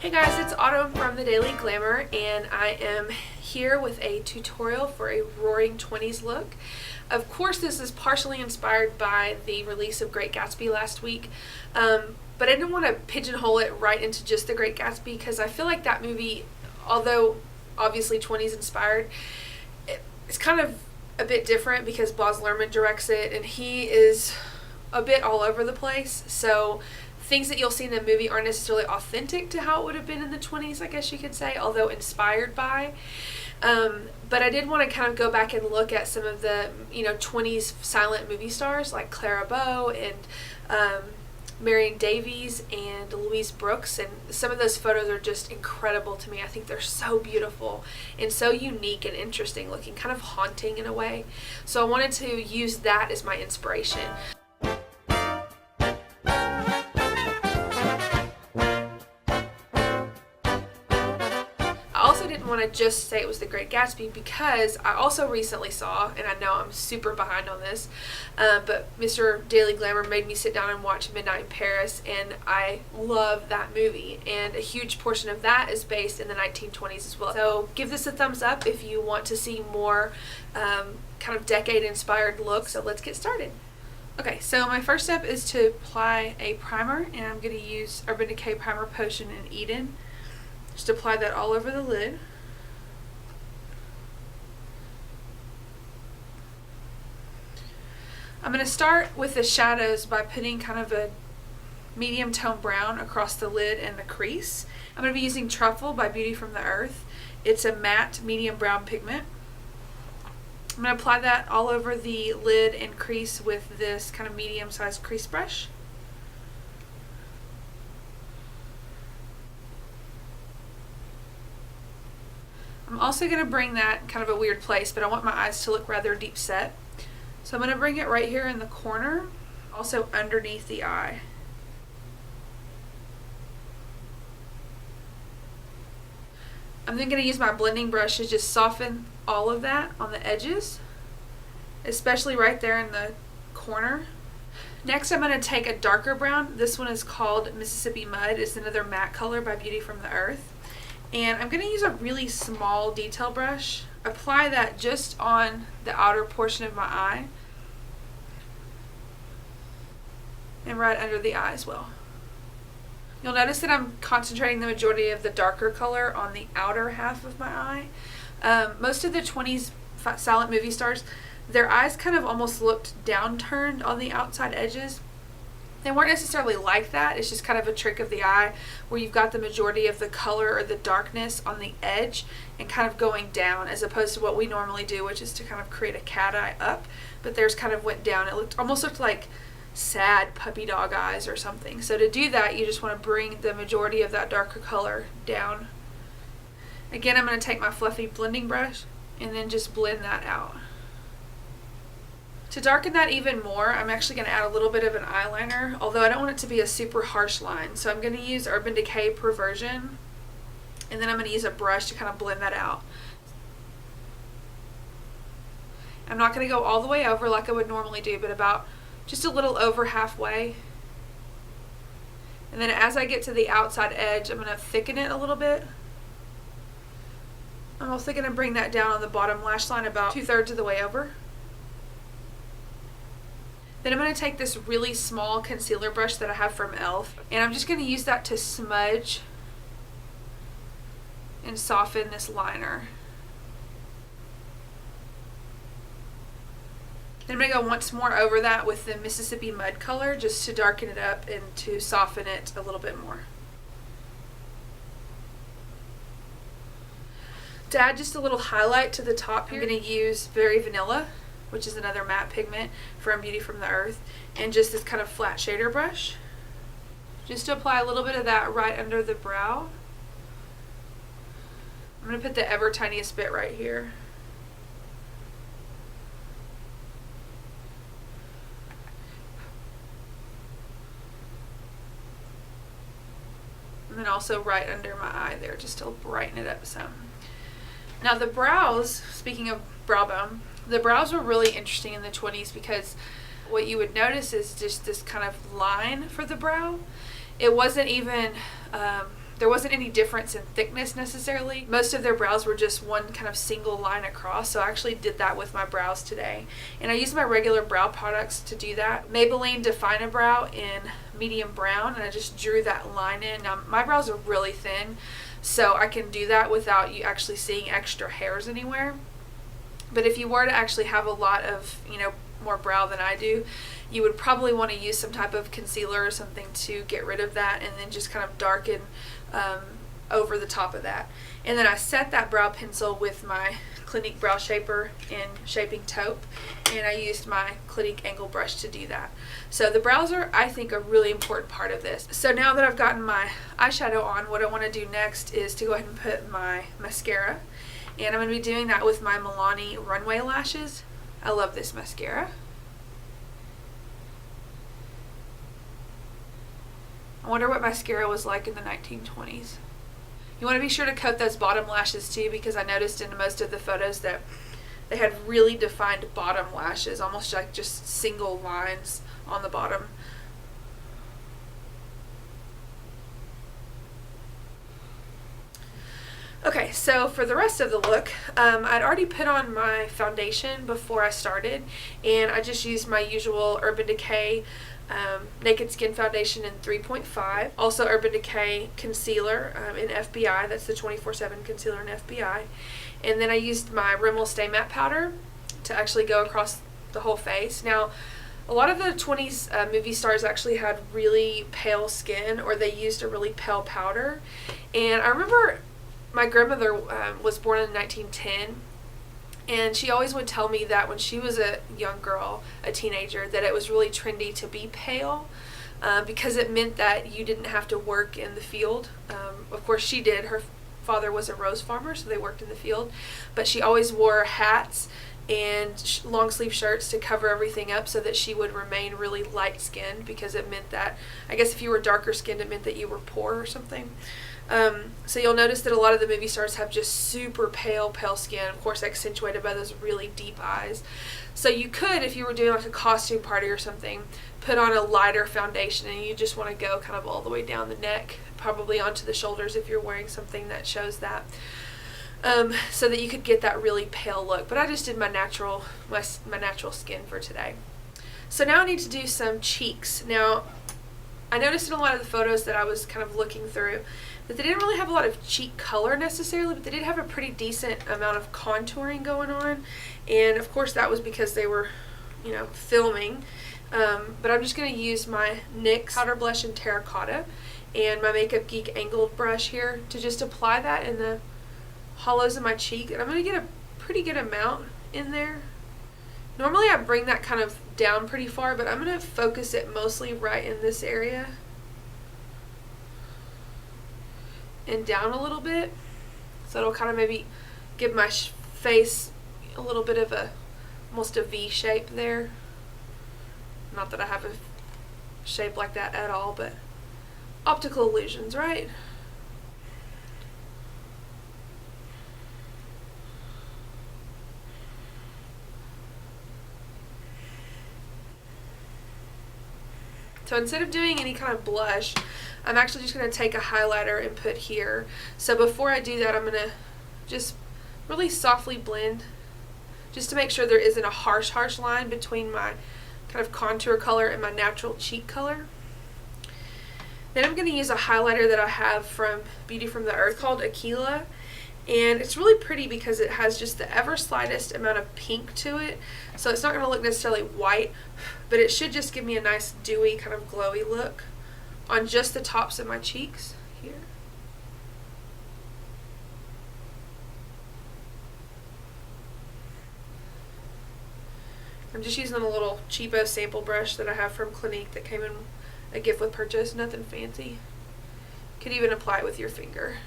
Hey guys, it's Autumn from the Daily Glamour, and I am here with a tutorial for a Roaring Twenties look. Of course, this is partially inspired by the release of Great Gatsby last week, but I didn't want to pigeonhole it right into just the Great Gatsby because I feel like that movie, although obviously 20s inspired, it's kind of a bit different because Baz Luhrmann directs it, and he is a bit all over the place, so things that you'll see in the movie aren't necessarily authentic to how it would have been in the 20s, I guess you could say, although inspired by. But I did want to kind of go back and look at some of the 20s silent movie stars like Clara Bow and Marion Davies and Louise Brooks, and some of those photos are just incredible to me. I think they're so beautiful and so unique and interesting looking, kind of haunting in a way. So I wanted to use that as my inspiration. I didn't want to just say it was the Great Gatsby because I also recently saw, and I know I'm super behind on this, but Mr. Daily Glamour made me sit down and watch Midnight in Paris, and I love that movie, and a huge portion of that is based in the 1920s as well. So give this a thumbs up if you want to see more kind of decade inspired looks. So let's get started. Okay, so my first step is to apply a primer, and I'm going to use Urban Decay Primer Potion in Eden. Just apply that all over the lid. I'm going to start with the shadows by putting kind of a medium tone brown across the lid and the crease. I'm going to be using Truffle by Beauty from the Earth. It's a matte medium brown pigment. I'm going to apply that all over the lid and crease with this kind of medium sized crease brush. I'm also going to bring that kind of a weird place, but I want my eyes to look rather deep set. So I'm going to bring it right here in the corner, also underneath the eye. I'm then going to use my blending brush to just soften all of that on the edges, especially right there in the corner. Next, I'm going to take a darker brown. This one is called Mississippi Mud. It's another matte color by Beauty from the Earth. And I'm going to use a really small detail brush. Apply that just on the outer portion of my eye and right under the eye as well. You'll notice that I'm concentrating the majority of the darker color on the outer half of my eye. Most of the 20s silent movie stars, their eyes kind of almost looked downturned on the outside edges. They weren't necessarily like that. It's just kind of a trick of the eye where you've got the majority of the color or the darkness on the edge and kind of going down, as opposed to what we normally do, which is to kind of create a cat eye up. But theirs kind of went down. It almost looked like sad puppy dog eyes or something. So to do that, you just want to bring the majority of that darker color down. Again, I'm going to take my fluffy blending brush and then just blend that out. To darken that even more, I'm actually going to add a little bit of an eyeliner, although I don't want it to be a super harsh line. So I'm going to use Urban Decay Perversion, and then I'm going to use a brush to kind of blend that out. I'm not going to go all the way over like I would normally do, but about just a little over halfway. And then as I get to the outside edge, I'm going to thicken it a little bit. I'm also going to bring that down on the bottom lash line about 2/3 of the way over. Then I'm going to take this really small concealer brush that I have from e.l.f. and I'm just going to use that to smudge and soften this liner. Then I'm going to go once more over that with the Mississippi Mud color just to darken it up and to soften it a little bit more. To add just a little highlight to the top here, I'm going to use Very Vanilla, which is another matte pigment from Beauty from the Earth, and just this kind of flat shader brush. Just to apply a little bit of that right under the brow. I'm going to put the ever tiniest bit right here. And then also right under my eye there, just to brighten it up some. Now the brows, speaking of brow bone, the brows were really interesting in the 20s because what you would notice is just this kind of line for the brow. It wasn't even there wasn't any difference in thickness necessarily. Most of their brows were just one kind of single line across, so I actually did that with my brows today. And I used my regular brow products to do that. Maybelline Define-A-Brow in medium brown, and I just drew that line in. Now my brows are really thin, so I can do that without you actually seeing extra hairs anywhere. But if you were to actually have a lot of, more brow than I do, you would probably want to use some type of concealer or something to get rid of that, and then just kind of darken over the top of that. And then I set that brow pencil with my Clinique brow shaper in shaping taupe, and I used my Clinique angle brush to do that. So the brows are, I think, a really important part of this. So now that I've gotten my eyeshadow on, what I want to do next is to go ahead and put my mascara, and I'm going to be doing that with my Milani Runway lashes. I love this mascara. I wonder what mascara was like in the 1920s. You want to be sure to coat those bottom lashes too, because I noticed in most of the photos that they had really defined bottom lashes, almost like just single lines on the bottom. Okay, so for the rest of the look, I'd already put on my foundation before I started, and I just used my usual Urban Decay Naked Skin Foundation in 3.5. Also Urban Decay Concealer in FBI. That's the 24/7 concealer in FBI. And then I used my Rimmel Stay Matte Powder to actually go across the whole face. Now, a lot of the 20s movie stars actually had really pale skin, or they used a really pale powder. And I remember my grandmother was born in 1910, and she always would tell me that when she was a young girl, a teenager, that it was really trendy to be pale because it meant that you didn't have to work in the field. Of course she did. Her father was a rose farmer, so they worked in the field, but she always wore hats and long sleeve shirts to cover everything up so that she would remain really light skinned, because it meant that, I guess if you were darker skinned, it meant that you were poor or something. So you'll notice that a lot of the movie stars have just super pale skin, of course accentuated by those really deep eyes. So you could, if you were doing like a costume party or something, put on a lighter foundation, and you just want to go kind of all the way down the neck, probably onto the shoulders if you're wearing something that shows that, so that you could get that really pale look. But I just did my natural skin for today. So now I need to do some cheeks. Now, I noticed in a lot of the photos that I was kind of looking through that they didn't really have a lot of cheek color necessarily, but they did have a pretty decent amount of contouring going on. And of course that was because they were, filming. But I'm just going to use my NYX powder blush in Terra Cotta and my Makeup Geek angled brush here to just apply that in the hollows of my cheek. And I'm going to get a pretty good amount in there. Normally I bring that kind of down pretty far, but I'm going to focus it mostly right in this area and down a little bit, so it'll kind of maybe give my face a little bit of almost a V shape there. Not that I have a shape like that at all, but optical illusions, right? So instead of doing any kind of blush, I'm actually just going to take a highlighter and put here. So before I do that, I'm going to just really softly blend, just to make sure there isn't a harsh line between my kind of contour color and my natural cheek color. Then I'm going to use a highlighter that I have from Beauty from the Earth called Aquila. And it's really pretty because it has just the ever slightest amount of pink to it. So it's not going to look necessarily white, but it should just give me a nice dewy kind of glowy look on just the tops of my cheeks here. I'm just using a little cheapo sample brush that I have from Clinique that came in a gift with purchase, nothing fancy. You could even apply it with your finger.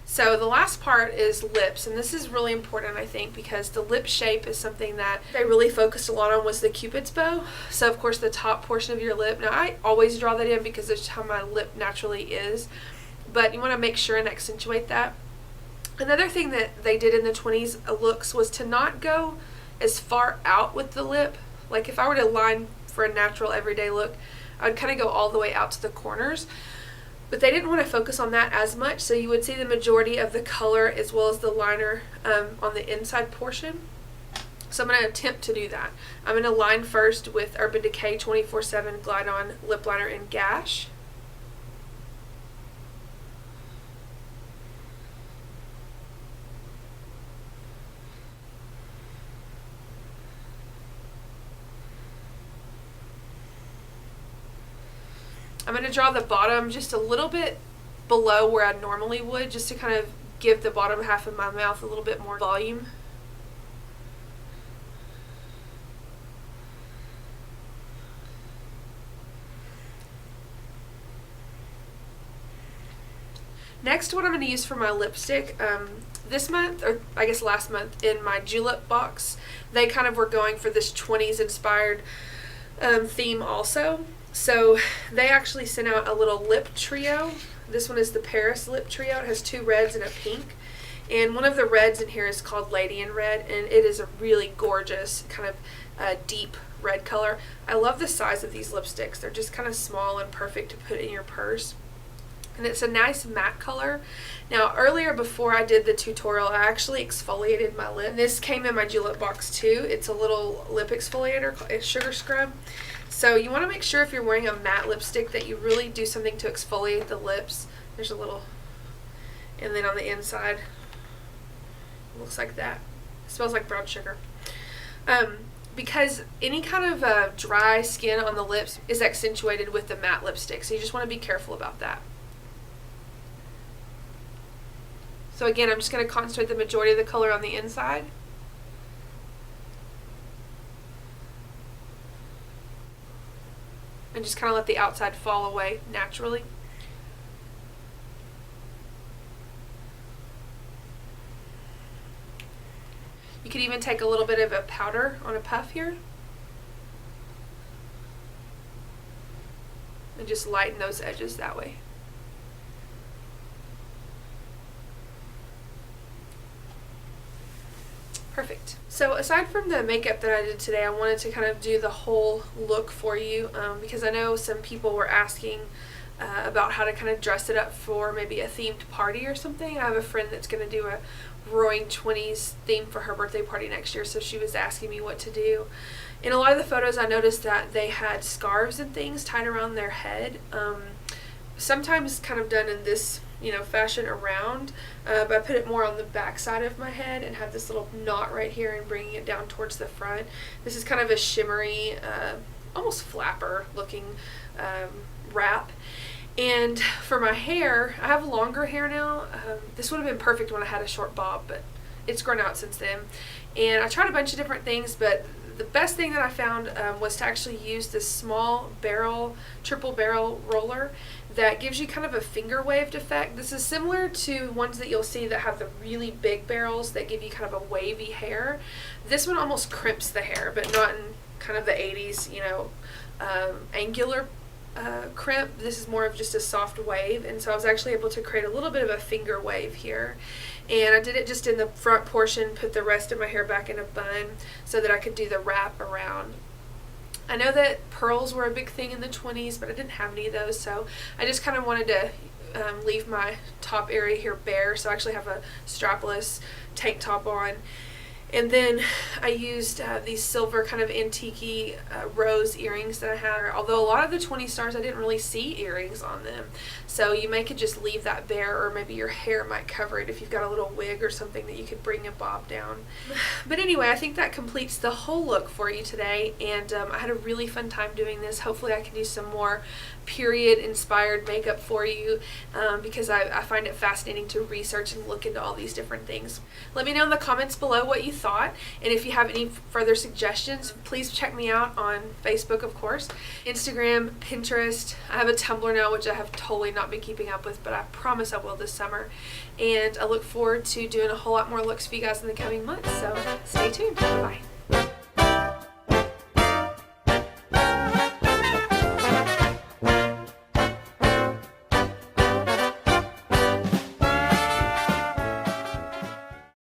So the last part is lips, and this is really important, I think, because the lip shape is something that they really focused a lot on, was the Cupid's bow. So of course the top portion of your lip, now I always draw that in because that's how my lip naturally is, but you want to make sure and accentuate that. Another thing that they did in the 20s looks was to not go as far out with the lip. Like if I were to line for a natural everyday look, I would kind of go all the way out to the corners. But they didn't want to focus on that as much, so you would see the majority of the color as well as the liner on the inside portion. So I'm going to attempt to do that. I'm going to line first with Urban Decay 24/7 Glide On Lip Liner in Gash. I'm going to draw the bottom just a little bit below where I normally would, just to kind of give the bottom half of my mouth a little bit more volume. Next, what I'm going to use for my lipstick, this month, or I guess last month, in my Julep box, they kind of were going for this 20s inspired theme also. So they actually sent out a little lip trio. This one is the Paris lip trio. It has 2 reds and a pink. And one of the reds in here is called Lady in Red, and it is a really gorgeous kind of deep red color. I love the size of these lipsticks. They're just kind of small and perfect to put in your purse. And it's a nice matte color. Now earlier, before I did the tutorial, I actually exfoliated my lip. And this came in my Julep box too. It's a little lip exfoliator, a sugar scrub. So you want to make sure if you're wearing a matte lipstick that you really do something to exfoliate the lips. There's a little, and then on the inside, it looks like that. It smells like brown sugar. Because any kind of dry skin on the lips is accentuated with the matte lipstick. So you just want to be careful about that. So again, I'm just going to concentrate the majority of the color on the inside. And just kind of let the outside fall away naturally. You could even take a little bit of a powder on a puff here. And just lighten those edges that way. Perfect. So aside from the makeup that I did today, I wanted to kind of do the whole look for you because I know some people were asking about how to kind of dress it up for maybe a themed party or something. I have a friend that's going to do a Roaring Twenties theme for her birthday party next year, so she was asking me what to do. In a lot of the photos, I noticed that they had scarves and things tied around their head. Sometimes kind of done in this fashion around, but I put it more on the back side of my head and have this little knot right here and bringing it down towards the front. This is kind of a shimmery, almost flapper looking wrap. And for my hair, I have longer hair now. This would have been perfect when I had a short bob, but it's grown out since then. And I tried a bunch of different things, but the best thing that I found was to actually use this small barrel, triple barrel roller that gives you kind of a finger waved effect. This is similar to ones that you'll see that have the really big barrels that give you kind of a wavy hair. This one almost crimps the hair, but not in kind of the 80s, angular crimp. This is more of just a soft wave, and so I was actually able to create a little bit of a finger wave here. And I did it just in the front portion, put the rest of my hair back in a bun so that I could do the wrap around. I know that pearls were a big thing in the 20s, but I didn't have any of those, so I just kind of wanted to leave my top area here bare, so I actually have a strapless tank top on. And then I used these silver kind of antique rose earrings that I have. Although a lot of the 20 stars I didn't really see earrings on them. So you may could just leave that bare, or maybe your hair might cover it if you've got a little wig or something that you could bring a bob down. But anyway, I think that completes the whole look for you today, and I had a really fun time doing this. Hopefully I can do some more period inspired makeup for you because I find it fascinating to research and look into all these different things. Let me know in the comments below what you thought, and if you have any further suggestions, please check me out on Facebook, of course, Instagram, Pinterest. I have a Tumblr now, which I have totally not been keeping up with, but I promise I will this summer, and I look forward to doing a whole lot more looks for you guys in the coming months, so stay tuned. Bye.